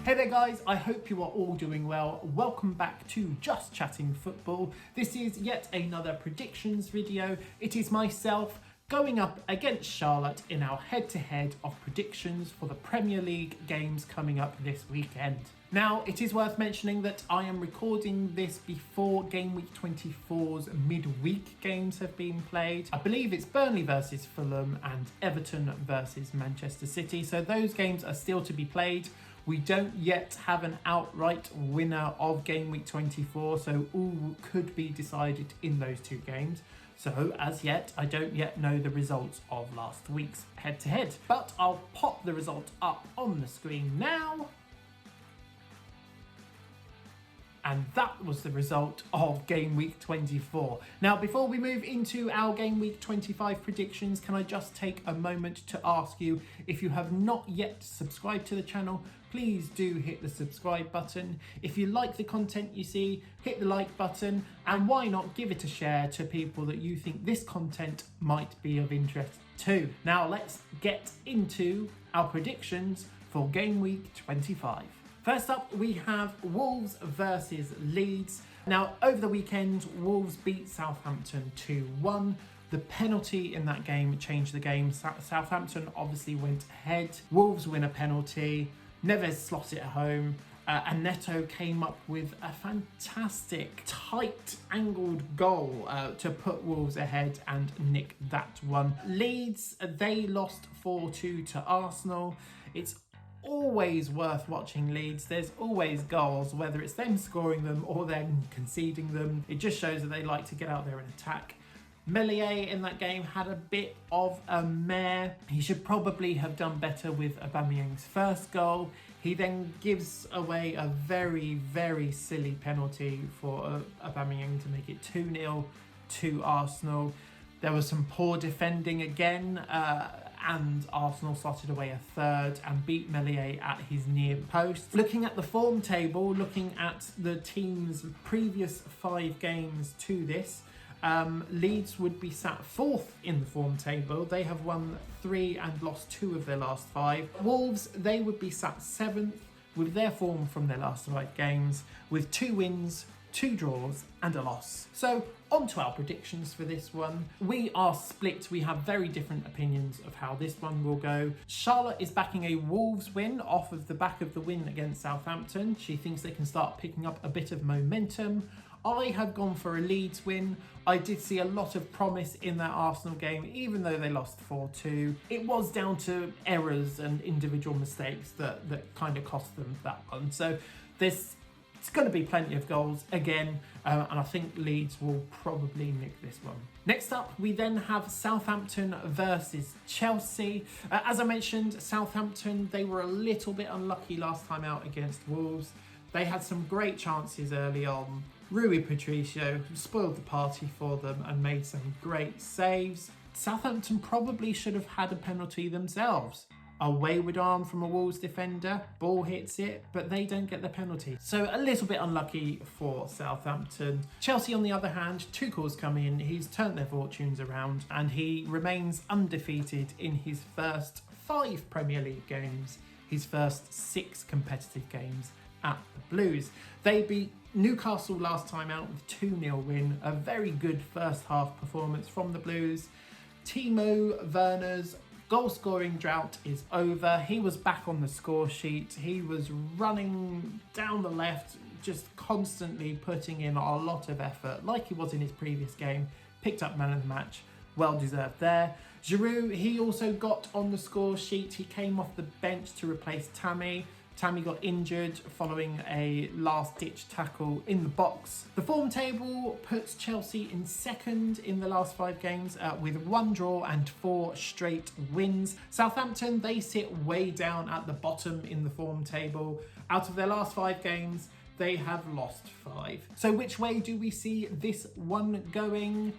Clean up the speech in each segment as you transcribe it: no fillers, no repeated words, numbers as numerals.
Hey there guys, I hope you are all doing well. Welcome back to Just Chatting Football. This is yet another predictions video. It is myself going up against Charlotte in our head-to-head of predictions for the Premier League games coming up this weekend. Now, it is worth mentioning that I am recording this before Gameweek 24's midweek games have been played. I believe it's Burnley versus Fulham and Everton versus Manchester City, so those games are still to be played. We don't yet have an outright winner of Gameweek 24, so all could be decided in those two games. So, as yet, I don't yet know the results of last week's head-to-head. But I'll pop the result up on the screen now. And that was the result of Game Week 24. Now, before we move into our Game Week 25 predictions, can I just take a moment to ask you, if you have not yet subscribed to the channel, please do hit the subscribe button. If you like the content you see, hit the like button, and why not give it a share to people that you think this content might be of interest to. Now, let's get into our predictions for Game Week 25. First up, we have Wolves versus Leeds. Now, over the weekend, Wolves beat Southampton 2-1. The penalty in that game changed the game. Southampton obviously went ahead. Wolves win a penalty. Neves slots it home. And Neto came up with a fantastic, tight, angled goal to put Wolves ahead and nick that one. Leeds, they lost 4-2 to Arsenal. It's always worth watching Leeds. There's always goals, whether it's them scoring them or them conceding them. It just shows that they like to get out there and attack. Meslier in that game had a bit of a mare. He should probably have done better with Aubameyang's first goal. He then gives away a very, very silly penalty for Aubameyang to make it 2-0 to Arsenal. There was some poor defending again, and Arsenal slotted away a third and beat Meslier at his near post. Looking at the form table, looking at the team's previous 5 games to this, Leeds would be sat 4th in the form table. They have won 3 and lost 2 of their last 5. Wolves, they would be sat 7th with their form from their last 5 games, with 2 wins, 2 draws and a loss. So on to our predictions for this one. We are split. We have very different opinions of how this one will go. Charlotte is backing a Wolves win off of the back of the win against Southampton. She thinks they can start picking up a bit of momentum. I have gone for a Leeds win. I did see a lot of promise in that Arsenal game, even though they lost 4-2. It was down to errors and individual mistakes that kind of cost them that one. So it's going to be plenty of goals again, and I think Leeds will probably nick this one. Next up, we then have Southampton versus Chelsea. As I mentioned, Southampton, they were a little bit unlucky last time out against Wolves. They had some great chances early on. Rui Patricio spoiled the party for them and made some great saves. Southampton probably should have had a penalty themselves. A wayward arm from a Wolves defender, ball hits it, but they don't get the penalty. So a little bit unlucky for Southampton. Chelsea, on the other hand, Tuchel's come in, he's turned their fortunes around, and he remains undefeated in his first 5 Premier League games, his first 6 competitive games at the Blues. They beat Newcastle last time out with 2-0 win, a very good first half performance from the Blues. Timo Werner's goal scoring drought is over. He was back on the score sheet. He was running down the left, just constantly putting in a lot of effort, like he was in his previous game. Picked up man of the match. Well deserved there. Giroud, he also got on the score sheet. He came off the bench to replace Tammy. Tammy got injured following a last-ditch tackle in the box. The form table puts Chelsea in 2nd in the last 5 games with 1 draw and 4 straight wins. Southampton, they sit way down at the bottom in the form table. Out of their last 5 games, they have lost 5. So which way do we see this one going?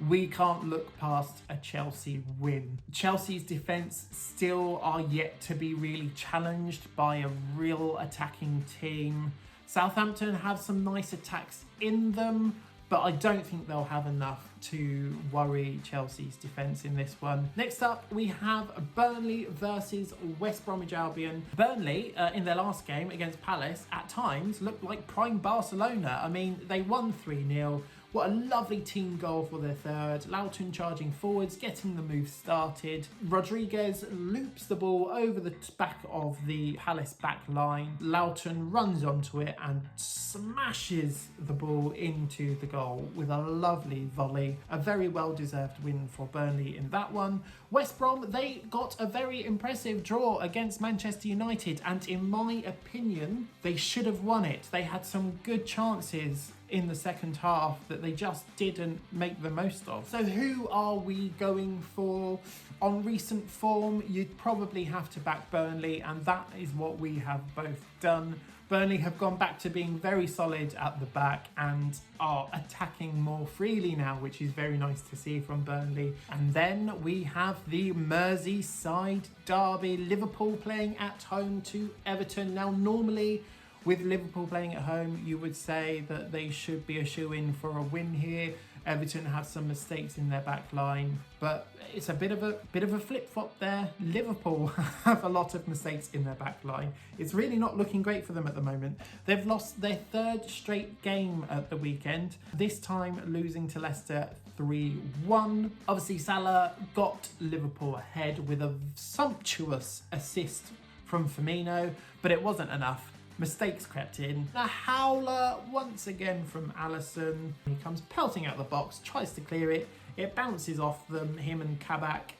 We can't look past a Chelsea win. Chelsea's defence still are yet to be really challenged by a real attacking team. Southampton have some nice attacks in them, but I don't think they'll have enough to worry Chelsea's defence in this one. Next up, we have Burnley versus West Bromwich Albion. Burnley, in their last game against Palace, at times looked like prime Barcelona. I mean, they won 3-0. What a lovely team goal for their third. Loughton charging forwards, getting the move started. Rodriguez loops the ball over the back of the Palace back line. Loughton runs onto it and smashes the ball into the goal with a lovely volley. A very well-deserved win for Burnley in that one. West Brom, they got a very impressive draw against Manchester United, and in my opinion, they should have won it. They had some good chances in the second half that they just didn't make the most of. So who are we going for? On recent form, you'd probably have to back Burnley, and that is what we have both done. Burnley have gone back to being very solid at the back and are attacking more freely now, which is very nice to see from Burnley. And then we have the Merseyside derby, Liverpool playing at home to Everton. Now, normally, with Liverpool playing at home, you would say that they should be a shoo-in for a win here. Everton have some mistakes in their back line, but it's a bit of a flip-flop there. Liverpool have a lot of mistakes in their back line. It's really not looking great for them at the moment. They've lost their third straight game at the weekend, this time losing to Leicester 3-1. Obviously, Salah got Liverpool ahead with a sumptuous assist from Firmino, but it wasn't enough. Mistakes crept in. A howler once again from Alisson. He comes pelting out the box, tries to clear it. It bounces off him and Kabak,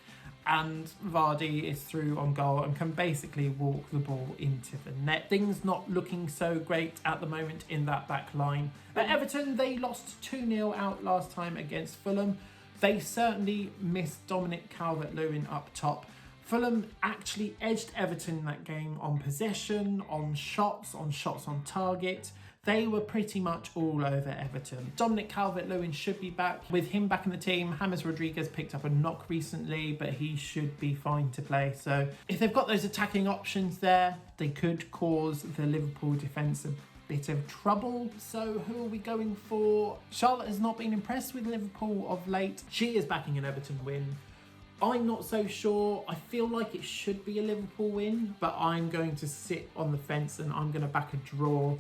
and Vardy is through on goal and can basically walk the ball into the net. Things not looking so great at the moment in that back line. At Everton, they lost 2-0 out last time against Fulham. They certainly missed Dominic Calvert-Lewin up top. Fulham actually edged Everton in that game on possession, on shots on target. They were pretty much all over Everton. Dominic Calvert-Lewin should be back. With him back in the team, James Rodriguez picked up a knock recently, but he should be fine to play. So if they've got those attacking options there, they could cause the Liverpool defence a bit of trouble. So who are we going for? Charlotte has not been impressed with Liverpool of late. She is backing an Everton win. I'm not so sure. I feel like it should be a Liverpool win, but I'm going to sit on the fence and I'm going to back a draw.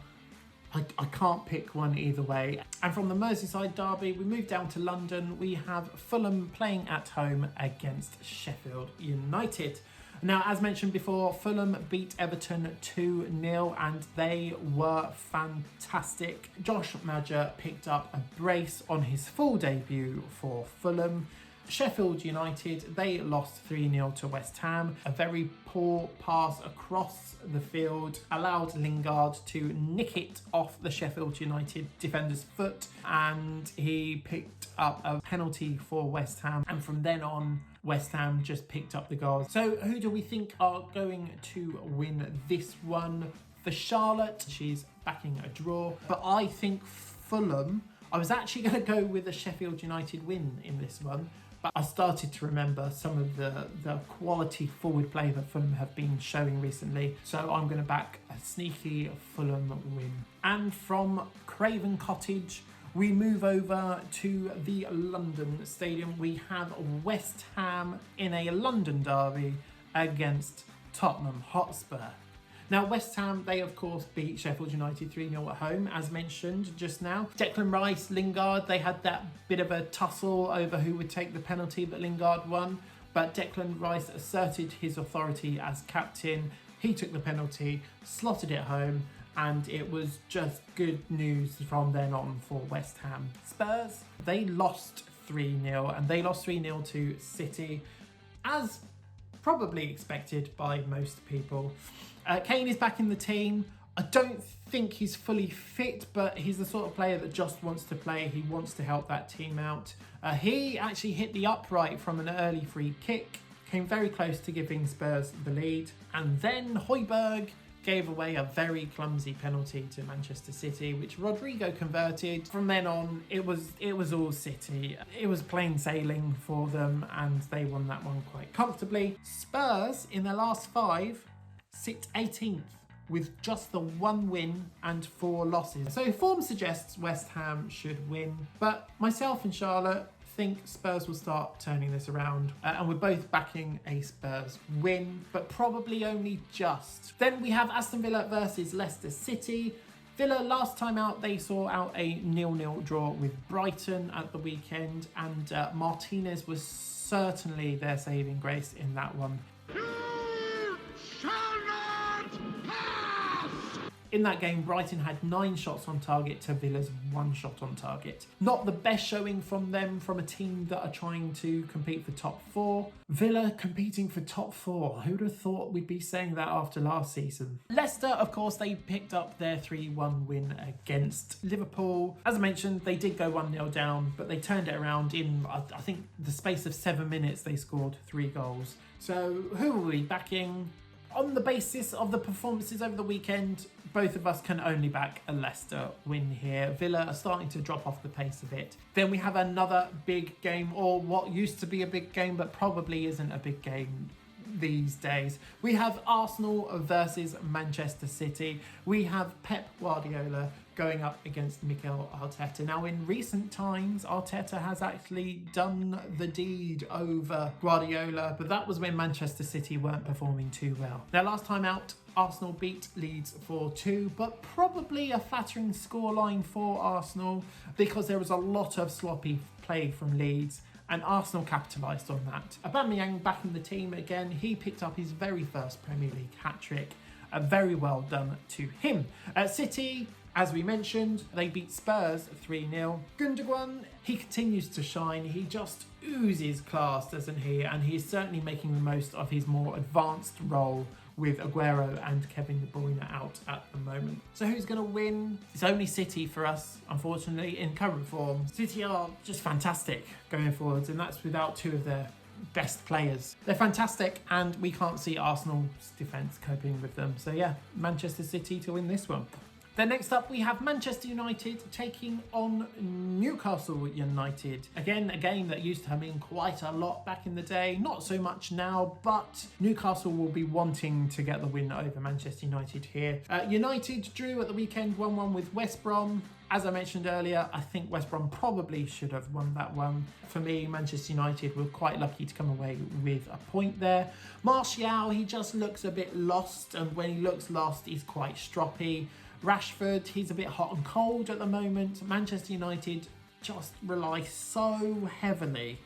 I can't pick one either way. And from the Merseyside derby, we move down to London. We have Fulham playing at home against Sheffield United. Now, as mentioned before, Fulham beat Everton 2-0 and they were fantastic. Josh Maja picked up a brace on his full debut for Fulham. Sheffield United, they lost 3-0 to West Ham. A very poor pass across the field allowed Lingard to nick it off the Sheffield United defender's foot, and he picked up a penalty for West Ham. And from then on, West Ham just picked up the goals. So who do we think are going to win this one? For Charlotte, she's backing a draw, but I think Fulham, I was actually going to go with a Sheffield United win in this one, but I started to remember some of the quality forward play that Fulham have been showing recently. So I'm going to back a sneaky Fulham win. And from Craven Cottage, we move over to the London Stadium. We have West Ham in a London derby against Tottenham Hotspur. Now, West Ham, they of course beat Sheffield United 3-0 at home, as mentioned just now. Declan Rice, Lingard, they had that bit of a tussle over who would take the penalty, but Lingard won. But Declan Rice asserted his authority as captain. He took the penalty, slotted it home, and it was just good news from then on for West Ham. Spurs, they lost 3-0, and they lost 3-0 to City, as probably expected by most people. Kane is back in the team. I don't think he's fully fit, but he's the sort of player that just wants to play. He wants to help that team out. He actually hit the upright from an early free kick, came very close to giving Spurs the lead, and then Højbjerg gave away a very clumsy penalty to Manchester City, which Rodrigo converted. From then on, it was all City. It was plain sailing for them, and they won that one quite comfortably. Spurs, in their last 5, sit 18th with just the 1 win and 4 losses. So form suggests West Ham should win, but myself and Charlotte think Spurs will start turning this around, and we're both backing a Spurs win, but probably only just. Then we have Aston Villa versus Leicester City. Villa, last time out, they saw out a 0-0 draw with Brighton at the weekend, and Martinez was certainly their saving grace in that one. In that game, Brighton had 9 shots on target to Villa's 1 shot on target. Not the best showing from them, from a team that are trying to compete for top 4. Villa competing for top 4. Who'd have thought we'd be saying that after last season? Leicester, of course, they picked up their 3-1 win against Liverpool. As I mentioned, they did go 1-0 down, but they turned it around in, I think, the space of 7 minutes. They scored 3 goals. So who are we backing? On the basis of the performances over the weekend, both of us can only back a Leicester win here. Villa are starting to drop off the pace a bit. Then we have another big game, or what used to be a big game but probably isn't a big game these days. We have Arsenal versus Manchester City. We have Pep Guardiola going up against Mikel Arteta. Now, in recent times, Arteta has actually done the deed over Guardiola, but that was when Manchester City weren't performing too well. Now, last time out, Arsenal beat Leeds 4-2, but probably a flattering scoreline for Arsenal because there was a lot of sloppy play from Leeds, and Arsenal capitalised on that. Aubameyang back in the team again. He picked up his very first Premier League hat-trick. Very well done to him. At City, as we mentioned, they beat Spurs 3-0. Gundogan, he continues to shine. He just oozes class, doesn't he? And he's certainly making the most of his more advanced role with Aguero and Kevin De Bruyne out at the moment. So who's going to win? It's only City for us, unfortunately, in current form. City are just fantastic going forwards, and that's without 2 of their best players. They're fantastic, and we can't see Arsenal's defence coping with them. So yeah, Manchester City to win this one. Then next up, we have Manchester United taking on Newcastle United. Again, a game that used to mean quite a lot back in the day. Not so much now, but Newcastle will be wanting to get the win over Manchester United here. United drew at the weekend 1-1 with West Brom. As I mentioned earlier, I think West Brom probably should have won that one. For me, Manchester United were quite lucky to come away with a point there. Martial, he just looks a bit lost, and when he looks lost, he's quite stroppy. Rashford, he's a bit hot and cold at the moment. Manchester United just rely so heavily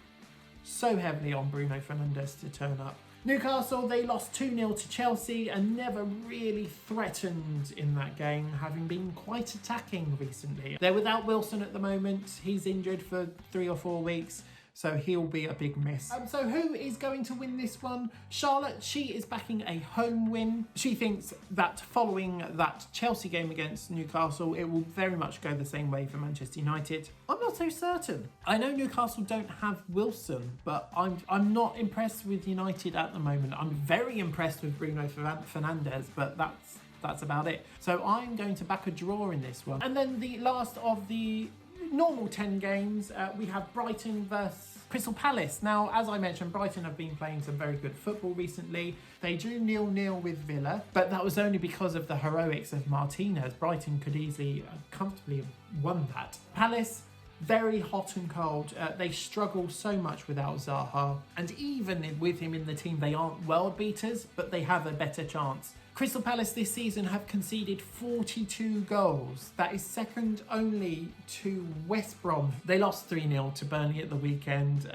on Bruno Fernandes to turn up. Newcastle, they lost 2-0 to Chelsea and never really threatened in that game, having been quite attacking recently. They're without Wilson at the moment. He's injured for 3 or 4 weeks, so he'll be a big miss. So who is going to win this one? Charlotte, she is backing a home win. She thinks that following that Chelsea game against Newcastle, it will very much go the same way for Manchester United. I'm not so certain. I know Newcastle don't have Wilson, but I'm not impressed with United at the moment. I'm very impressed with Bruno Fernandes, but that's about it. So I'm going to back a draw in this one. And then the last of the normal 10 games, we have Brighton versus Crystal Palace. Now, as I mentioned, Brighton have been playing some very good football recently. They drew 0-0 with Villa, but that was only because of the heroics of Martinez. Brighton could easily, comfortably have won that. Palace, very hot and cold. They struggle so much without Zaha, and even with him in the team, they aren't world beaters, but they have a better chance. Crystal Palace this season have conceded 42 goals. That is second only to West Brom. They lost 3-0 to Burnley at the weekend.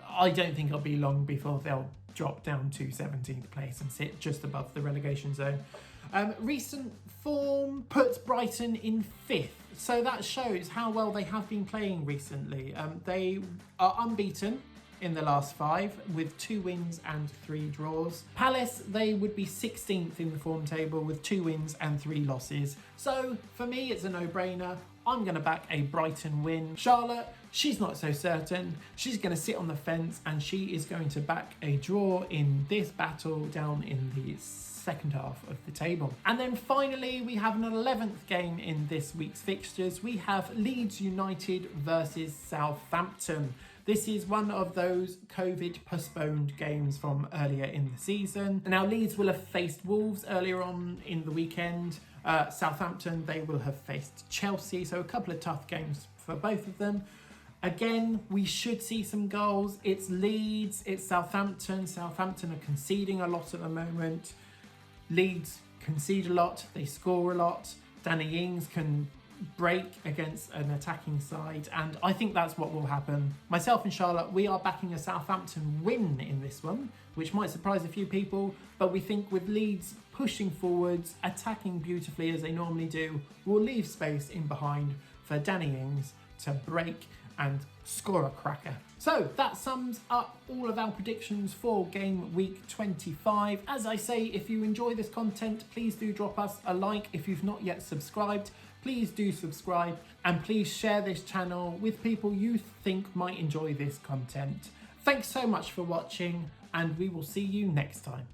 I don't think it'll be long before they'll drop down to 17th place and sit just above the relegation zone. Recent form puts Brighton in 5th. So that shows how well they have been playing recently. They are unbeaten in the last 5 with 2 wins and 3 draws. Palace, they would be 16th in the form table with 2 wins and 3 losses. So for me, it's a no-brainer. I'm going to back a Brighton win. Charlotte, she's not so certain. She's going to sit on the fence, and she is going to back a draw in this battle down in the second half of the table. And then finally, we have an 11th game in this week's fixtures. We have Leeds United versus Southampton. This is one of those COVID postponed games from earlier in the season. Now Leeds will have faced Wolves earlier on in the weekend. Southampton, they will have faced Chelsea, so a couple of tough games for both of them. Again, we should see some goals. It's Leeds, it's Southampton. Southampton are conceding a lot at the moment. Leeds concede a lot, they score a lot. Danny Ings can break against an attacking side, and I think that's what will happen. Myself and Charlotte, we are backing a Southampton win in this one, which might surprise a few people, but we think with Leeds pushing forwards, attacking beautifully as they normally do, will leave space in behind for Danny Ings to break and score a cracker. So that sums up all of our predictions for game week 25. As I say, if you enjoy this content, please do drop us a like. If you've not yet subscribed, please do subscribe, and please share this channel with people you think might enjoy this content. Thanks so much for watching, and we will see you next time.